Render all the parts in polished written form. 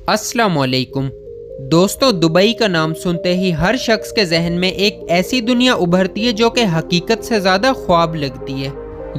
अस्सलाम वालेकुम दोस्तों, दुबई का नाम सुनते ही हर शख्स के जहन में एक ऐसी दुनिया उभरती है जो कि हकीकत से ज़्यादा ख्वाब लगती है।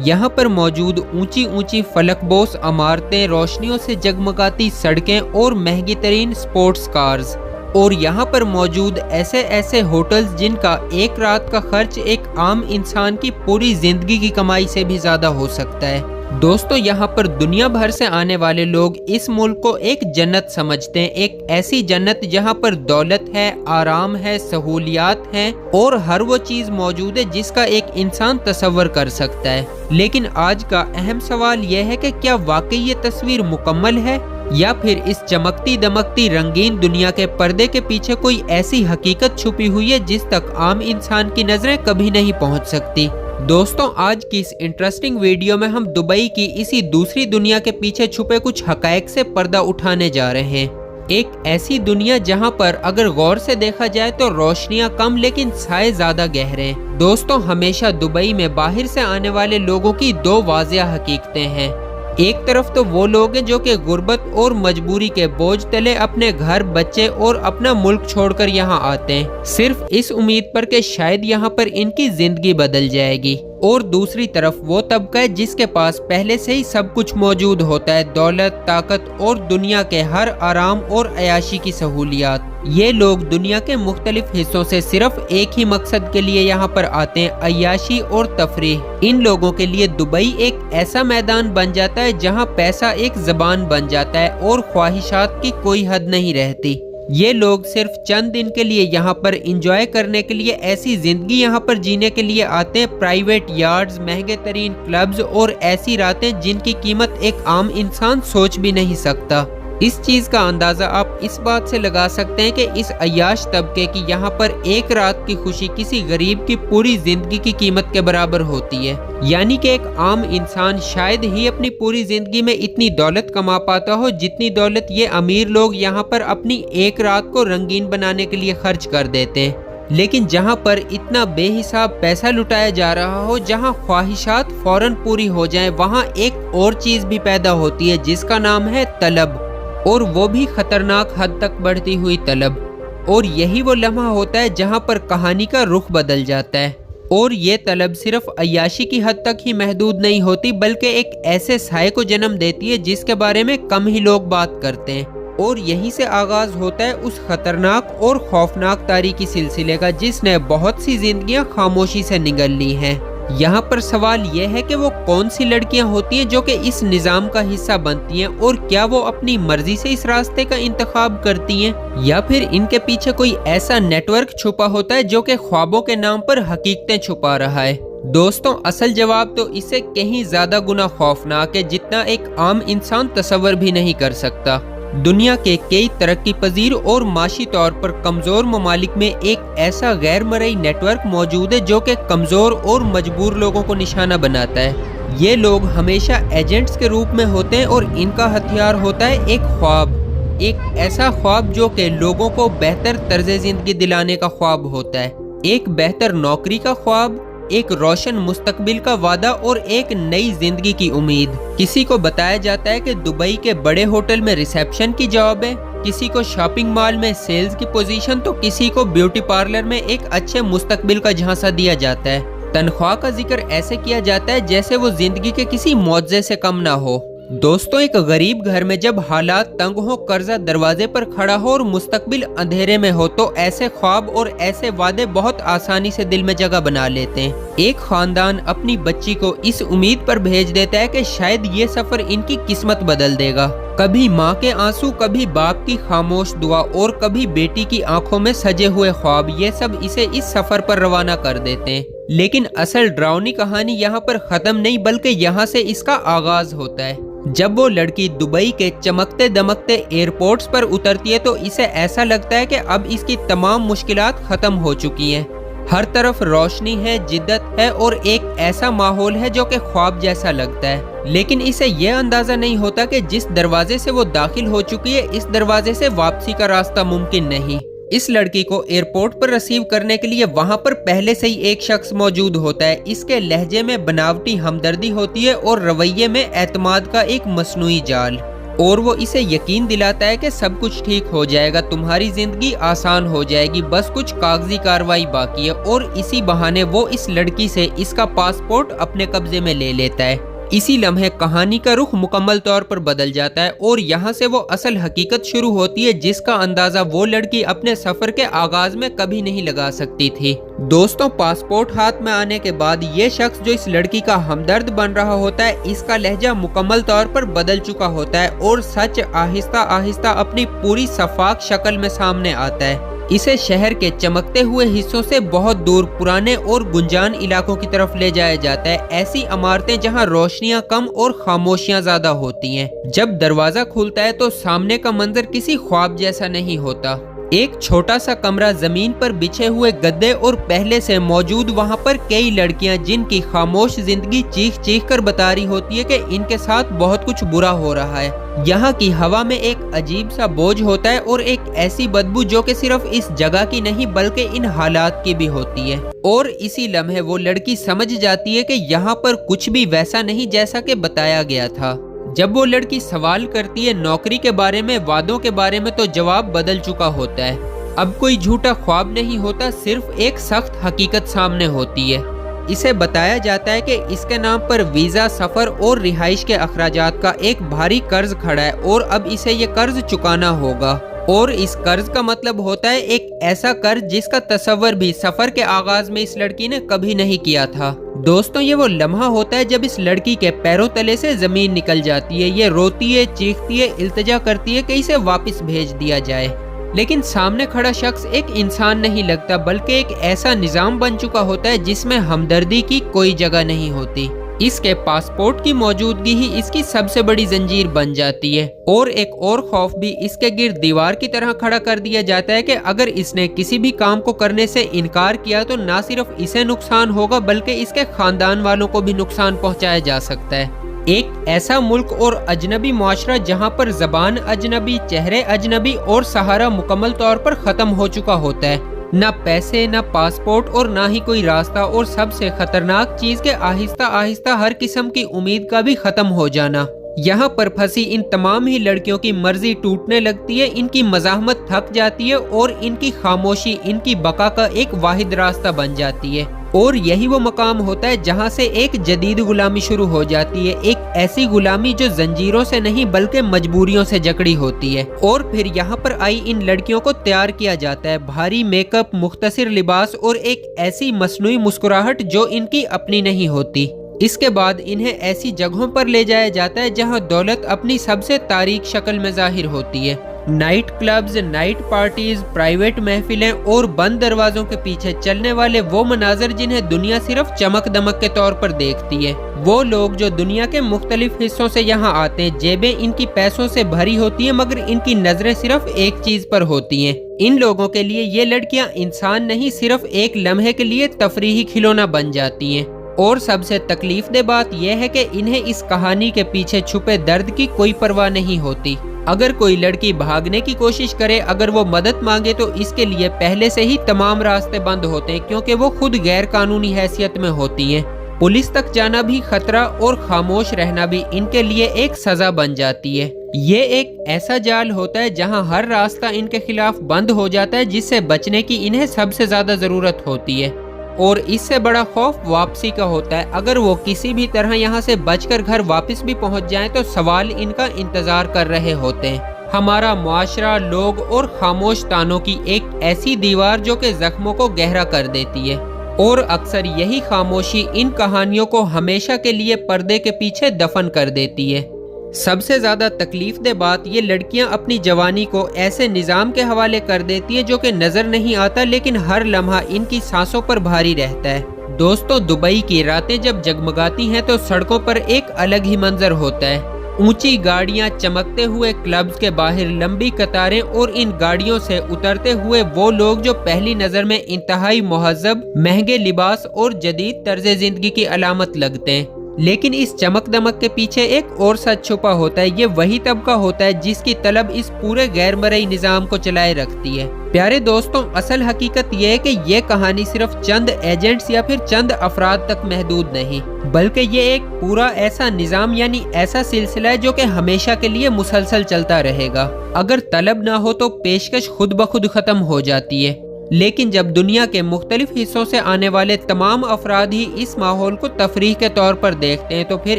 यहाँ पर मौजूद ऊंची ऊंची फलकबोस इमारतें, रोशनियों से जगमगाती सड़कें और महंगी तरीन स्पोर्ट्स कार्स, और यहाँ पर मौजूद ऐसे ऐसे होटल्स जिनका एक रात का खर्च एक आम इंसान की पूरी जिंदगी की कमाई से भी ज़्यादा हो सकता है। दोस्तों, यहाँ पर दुनिया भर से आने वाले लोग इस मुल्क को एक जन्नत समझते हैं, एक ऐसी जन्नत जहाँ पर दौलत है, आराम है, सहूलियात हैं और हर वो चीज़ मौजूद है जिसका एक इंसान तसव्वुर कर सकता है। लेकिन आज का अहम सवाल यह है कि क्या वाकई ये तस्वीर मुकम्मल है या फिर इस चमकती दमकती रंगीन दुनिया के पर्दे के पीछे कोई ऐसी हकीकत छुपी हुई है जिस तक आम इंसान की नजरें कभी नहीं पहुंच सकती। दोस्तों, आज की इस इंटरेस्टिंग वीडियो में हम दुबई की इसी दूसरी दुनिया के पीछे छुपे कुछ हकायक से पर्दा उठाने जा रहे हैं। एक ऐसी दुनिया जहां पर अगर गौर से देखा जाए तो रोशनियां कम लेकिन साए ज्यादा गहरे हैं। दोस्तों, हमेशा दुबई में बाहर से आने वाले लोगों की दो वाज़िया हकीकतें हैं। एक तरफ तो वो लोग हैं जो कि गुर्बत और मजबूरी के बोझ तले अपने घर, बच्चे और अपना मुल्क छोड़कर यहाँ आते हैं, सिर्फ इस उम्मीद पर कि शायद यहाँ पर इनकी जिंदगी बदल जाएगी। और दूसरी तरफ वो तबका है जिसके पास पहले से ही सब कुछ मौजूद होता है, दौलत, ताकत और दुनिया के हर आराम और अयाशी की सहूलियात। ये लोग दुनिया के मुख्तलिफ हिस्सों से सिर्फ एक ही मकसद के लिए यहाँ पर आते हैं, अय्याशी और तफरीह। इन लोगों के लिए दुबई एक ऐसा मैदान बन जाता है जहाँ पैसा एक जबान बन जाता है और ख्वाहिशात की कोई हद नहीं रहती। ये लोग सिर्फ चंद दिन के लिए यहाँ पर इंजॉय करने के लिए, ऐसी जिंदगी यहाँ पर जीने के लिए आते हैं। प्राइवेट यार्ड्स, महंगे तरीन क्लब्स और ऐसी रातें जिनकी कीमत एक आम इंसान सोच भी नहीं सकता। इस चीज का अंदाजा आप इस बात से लगा सकते हैं कि इस अय्याश तबके की यहाँ पर एक रात की खुशी किसी गरीब की पूरी जिंदगी की कीमत के बराबर होती है। यानी कि एक आम इंसान शायद ही अपनी पूरी जिंदगी में इतनी दौलत कमा पाता हो जितनी दौलत ये अमीर लोग यहाँ पर अपनी एक रात को रंगीन बनाने के लिए खर्च कर देते हैं। लेकिन जहाँ पर इतना बेहिसाब पैसा लुटाया जा रहा हो, जहाँ ख्वाहिशात फौरन पूरी हो जाएं, वहाँ एक और चीज भी पैदा होती है जिसका नाम है तलब, और वो भी खतरनाक हद तक बढ़ती हुई तलब। और यही वो लम्हा होता है जहाँ पर कहानी का रुख बदल जाता है। और ये तलब सिर्फ अय्याशी की हद तक ही महदूद नहीं होती, बल्कि एक ऐसे साए को जन्म देती है जिसके बारे में कम ही लोग बात करते हैं। और यहीं से आगाज होता है उस खतरनाक और खौफनाक तारीकी सिलसिले का जिसने बहुत सी जिंदगियां खामोशी से निगल ली हैं। यहाँ पर सवाल यह है कि वो कौन सी लड़कियां होती हैं जो कि इस निज़ाम का हिस्सा बनती हैं, और क्या वो अपनी मर्जी से इस रास्ते का इंतखाब करती हैं, या फिर इनके पीछे कोई ऐसा नेटवर्क छुपा होता है जो कि ख्वाबों के नाम पर हकीकतें छुपा रहा है। दोस्तों, असल जवाब तो इससे कहीं ज्यादा गुना खौफनाक है जितना एक आम इंसान तसव्वुर भी नहीं कर सकता। दुनिया के कई तरक्की पजीर और माशी तौर पर कमजोर ममालिक में एक ऐसा गैर मरई नेटवर्क मौजूद है जो कि कमजोर और मजबूर लोगों को निशाना बनाता है। ये लोग हमेशा एजेंट्स के रूप में होते हैं और इनका हथियार होता है एक ख्वाब, एक ऐसा ख्वाब जो कि लोगों को बेहतर तर्ज जिंदगी दिलाने का ख्वाब होता है, एक बेहतर नौकरी का ख्वाब, एक रोशन मुस्तकबिल का वादा और एक नई जिंदगी की उम्मीद। किसी को बताया जाता है कि दुबई के बड़े होटल में रिसेप्शन की जॉब है, किसी को शॉपिंग मॉल में सेल्स की पोजीशन, तो किसी को ब्यूटी पार्लर में एक अच्छे मुस्तकबिल का झांसा दिया जाता है। तनख्वाह का जिक्र ऐसे किया जाता है जैसे वो जिंदगी के किसी मुआवजे से कम ना हो। दोस्तों, एक गरीब घर में जब हालात तंग हो, कर्जा दरवाजे पर खड़ा हो और मुस्तकबिल अंधेरे में हो, तो ऐसे ख्वाब और ऐसे वादे बहुत आसानी से दिल में जगह बना लेते हैं। एक खानदान अपनी बच्ची को इस उम्मीद पर भेज देता है कि शायद ये सफर इनकी किस्मत बदल देगा। कभी माँ के आंसू, कभी बाप की खामोश दुआ और कभी बेटी की आंखों में सजे हुए ख्वाब, ये सब इसे इस सफर पर रवाना कर देते हैं। लेकिन असल डरावनी कहानी यहाँ पर खत्म नहीं, बल्कि यहाँ से इसका आगाज होता है। जब वो लड़की दुबई के चमकते दमकते एयरपोर्ट्स पर उतरती है तो इसे ऐसा लगता है कि अब इसकी तमाम मुश्किलात खत्म हो चुकी हैं। हर तरफ रोशनी है, जिद्दत है और एक ऐसा माहौल है जो कि ख्वाब जैसा लगता है। लेकिन इसे यह अंदाजा नहीं होता कि जिस दरवाजे से वो दाखिल हो चुकी है, इस दरवाजे से वापसी का रास्ता मुमकिन नहीं। इस लड़की को एयरपोर्ट पर रिसीव करने के लिए वहां पर पहले से ही एक शख्स मौजूद होता है। इसके लहजे में बनावटी हमदर्दी होती है और रवैये में एतमाद का एक मसनूई जाल। और वो इसे यकीन दिलाता है कि सब कुछ ठीक हो जाएगा, तुम्हारी जिंदगी आसान हो जाएगी, बस कुछ कागजी कार्रवाई बाकी है। और इसी बहाने वो इस लड़की से इसका पासपोर्ट अपने कब्जे में ले लेता है। इसी लम्हे कहानी का रुख मुकम्मल तौर पर बदल जाता है और यहाँ से वो असल हकीकत शुरू होती है जिसका अंदाजा वो लड़की अपने सफर के आगाज में कभी नहीं लगा सकती थी। दोस्तों, पासपोर्ट हाथ में आने के बाद ये शख्स जो इस लड़की का हमदर्द बन रहा होता है, इसका लहजा मुकम्मल तौर पर बदल चुका होता है और सच आहिस्ता आहिस्ता अपनी पूरी सफाक शक्ल में सामने आता है। इसे शहर के चमकते हुए हिस्सों से बहुत दूर पुराने और गुंजान इलाकों की तरफ ले जाया जाता है, ऐसी इमारतें जहां रोशनियां कम और खामोशियां ज्यादा होती हैं। जब दरवाजा खुलता है तो सामने का मंजर किसी ख्वाब जैसा नहीं होता। एक छोटा सा कमरा, जमीन पर बिछे हुए गद्दे और पहले से मौजूद वहां पर कई लड़कियां जिनकी खामोश जिंदगी चीख चीख कर बता रही होती है कि इनके साथ बहुत कुछ बुरा हो रहा है। यहाँ की हवा में एक अजीब सा बोझ होता है और एक ऐसी बदबू जो कि सिर्फ इस जगह की नहीं बल्कि इन हालात की भी होती है। और इसी लम्हे वो लड़की समझ जाती है कि यहाँ पर कुछ भी वैसा नहीं जैसा कि बताया गया था। जब वो लड़की सवाल करती है नौकरी के बारे में, वादों के बारे में, तो जवाब बदल चुका होता है। अब कोई झूठा ख्वाब नहीं होता, सिर्फ एक सख्त हकीकत सामने होती है। इसे बताया जाता है कि इसके नाम पर वीजा, सफर और रिहाइश के अखराजात का एक भारी कर्ज खड़ा है और अब इसे ये कर्ज चुकाना होगा। और इस कर्ज का मतलब होता है एक ऐसा कर्ज जिसका तस्वर भी सफर के आगाज में इस लड़की ने कभी नहीं किया था। दोस्तों, ये वो लम्हा होता है जब इस लड़की के पैरों तले से जमीन निकल जाती है। ये रोती है, चीखती है, इल्तिजा करती है कि इसे वापस भेज दिया जाए। लेकिन सामने खड़ा शख्स एक इंसान नहीं लगता बल्कि एक ऐसा निजाम बन चुका होता है जिसमें हमदर्दी की कोई जगह नहीं होती। इसके पासपोर्ट की मौजूदगी ही इसकी सबसे बड़ी जंजीर बन जाती है। और एक और खौफ भी इसके गिर्द दीवार की तरह खड़ा कर दिया जाता है कि अगर इसने किसी भी काम को करने से इनकार किया तो ना सिर्फ इसे नुकसान होगा बल्कि इसके खानदान वालों को भी नुकसान पहुंचाया जा सकता है। एक ऐसा मुल्क और अजनबी मुआशरा जहां पर जबान अजनबी, चेहरे अजनबी और सहारा मुकम्मल तौर पर खत्म हो चुका होता है। ना पैसे, ना पासपोर्ट और ना ही कोई रास्ता, और सबसे खतरनाक चीज के आहिस्ता आहिस्ता हर किस्म की उम्मीद का भी खत्म हो जाना। यहाँ पर फंसी इन तमाम ही लड़कियों की मर्जी टूटने लगती है, इनकी मज़ाहमत थक जाती है और इनकी खामोशी इनकी बका का एक वाहिद रास्ता बन जाती है। और यही वो मकाम होता है जहाँ से एक जदीद गुलामी शुरू हो जाती है, एक ऐसी गुलामी जो जंजीरों से नहीं बल्कि मजबूरियों से जकड़ी होती है। और फिर यहाँ पर आई इन लड़कियों को तैयार किया जाता है, भारी मेकअप, मुख्तसर लिबास और एक ऐसी मसनूई मुस्कुराहट जो इनकी अपनी नहीं होती। इसके बाद इन्हें ऐसी जगहों पर ले जाया जाता है जहां दौलत अपनी सबसे तारीक शक्ल में जाहिर होती है। Night clubs, night parties, private महफिलें और बंद दरवाजों के पीछे चलने वाले वो मनाजर जिन्हें दुनिया सिर्फ चमक दमक के तौर पर देखती है। वो लोग जो दुनिया के मुख्तलिफ हिस्सों से यहाँ आते हैं, जेबें इनकी पैसों से भरी होती हैं मगर इनकी नजरें सिर्फ एक चीज पर होती हैं। इन लोगों के लिए ये लड़कियां इंसान नहीं, सिर्फ एक लम्हे के लिए तफरीही खिलौना बन जाती हैं। और सबसे तकलीफ दे बात यह है कि इन्हें इस कहानी के पीछे छुपे दर्द की कोई परवाह नहीं होती। अगर कोई लड़की भागने की कोशिश करे, अगर वो मदद मांगे तो इसके लिए पहले से ही तमाम रास्ते बंद होते हैं क्योंकि वो खुद गैर कानूनी हैसियत में होती हैं। पुलिस तक जाना भी खतरा और खामोश रहना भी इनके लिए एक सजा बन जाती है। ये एक ऐसा जाल होता है जहां हर रास्ता इनके खिलाफ बंद हो जाता है जिससे बचने की इन्हें सबसे ज्यादा जरूरत होती है। और इससे बड़ा खौफ वापसी का होता है। अगर वो किसी भी तरह यहाँ से बचकर घर वापस भी पहुँच जाएं तो सवाल इनका इंतजार कर रहे होते हैं। हमारा मुआशरा, लोग और खामोश तानों की एक ऐसी दीवार जो कि जख्मों को गहरा कर देती है। और अक्सर यही खामोशी इन कहानियों को हमेशा के लिए पर्दे के पीछे दफन कर देती है। सबसे ज्यादा तकलीफ दे बात, ये लड़कियां अपनी जवानी को ऐसे निजाम के हवाले कर देती है जो कि नजर नहीं आता लेकिन हर लम्हा इनकी सांसों पर भारी रहता है। दोस्तों, दुबई की रातें जब जगमगाती हैं तो सड़कों पर एक अलग ही मंजर होता है। ऊंची गाड़ियां, चमकते हुए क्लब्स के बाहर लंबी कतारें और इन गाड़ियों से उतरते हुए वो लोग जो पहली नजर में इंतहाई मुहज्जब, महंगे लिबास और जदीद तर्ज जिंदगी की अलामत लगते हैं। لیکن اس چمک دمک کے پیچھے ایک اور سچ چھپا ہوتا ہے۔ یہ وہی طبقہ ہوتا ہے جس کی طلب اس پورے غیر مرئی نظام کو چلائے رکھتی ہے۔ پیارے دوستوں، اصل حقیقت یہ ہے کہ یہ کہانی صرف چند ایجنٹس یا پھر چند افراد تک محدود نہیں، بلکہ یہ ایک پورا ایسا نظام یعنی ایسا سلسلہ ہے جو کہ ہمیشہ کے لیے مسلسل چلتا رہے گا۔ اگر طلب نہ ہو تو پیشکش خود بخود ختم ہو جاتی ہے، لیکن جب دنیا کے مختلف حصوں سے آنے والے تمام افراد ہی اس ماحول کو تفریح کے طور پر دیکھتے ہیں تو پھر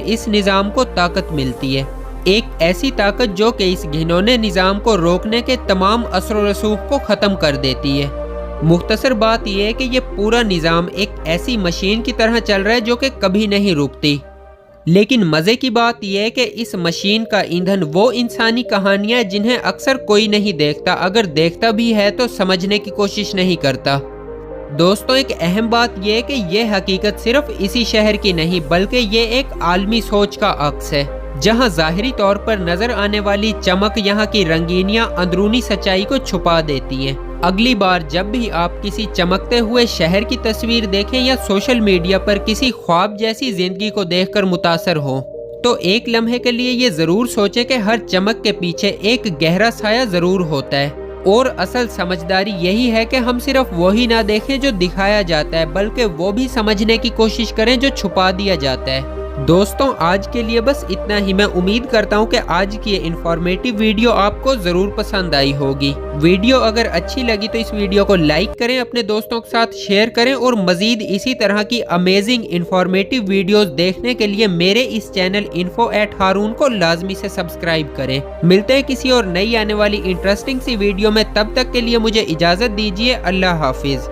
اس نظام کو طاقت ملتی ہے، ایک ایسی طاقت جو کہ اس گھنونے نظام کو روکنے کے تمام اثر و رسوخ کو ختم کر دیتی ہے۔ مختصر بات یہ ہے کہ یہ پورا نظام ایک ایسی مشین کی طرح چل رہا ہے جو کہ کبھی نہیں رکتی، لیکن مزے کی بات یہ ہے کہ اس مشین کا ایندھن وہ انسانی کہانیاں جنہیں اکثر کوئی نہیں دیکھتا، اگر دیکھتا بھی ہے تو سمجھنے کی کوشش نہیں کرتا۔ دوستوں، ایک اہم بات یہ ہے کہ یہ حقیقت صرف اسی شہر کی نہیں بلکہ یہ ایک عالمی سوچ کا عکس ہے، جہاں ظاہری طور پر نظر آنے والی چمک یہاں کی رنگینیاں اندرونی سچائی کو چھپا دیتی ہیں۔ اگلی بار جب بھی آپ کسی چمکتے ہوئے شہر کی تصویر دیکھیں یا سوشل میڈیا پر کسی خواب جیسی زندگی کو دیکھ کر متاثر ہوں تو ایک لمحے کے لیے یہ ضرور سوچیں کہ ہر چمک کے پیچھے ایک گہرا سایہ ضرور ہوتا ہے، اور اصل سمجھداری یہی ہے کہ ہم صرف وہی نہ دیکھیں جو دکھایا جاتا ہے بلکہ وہ بھی سمجھنے کی کوشش کریں جو چھپا دیا جاتا ہے۔ دوستوں، آج کے لیے بس اتنا ہی۔ میں امید کرتا ہوں کہ آج کی یہ انفارمیٹیو ویڈیو آپ کو ضرور پسند آئی ہوگی۔ ویڈیو اگر اچھی لگی تو اس ویڈیو کو لائک کریں، اپنے دوستوں کے ساتھ شیئر کریں، اور مزید اسی طرح کی امیزنگ انفارمیٹیو ویڈیوز دیکھنے کے لیے میرے اس چینل info@harun کو لازمی سے سبسکرائب کریں۔ ملتے ہیں کسی اور نئی آنے والی انٹرسٹنگ سی ویڈیو میں، تب تک کے لیے مجھے اجازت دیجیے۔ اللہ حافظ۔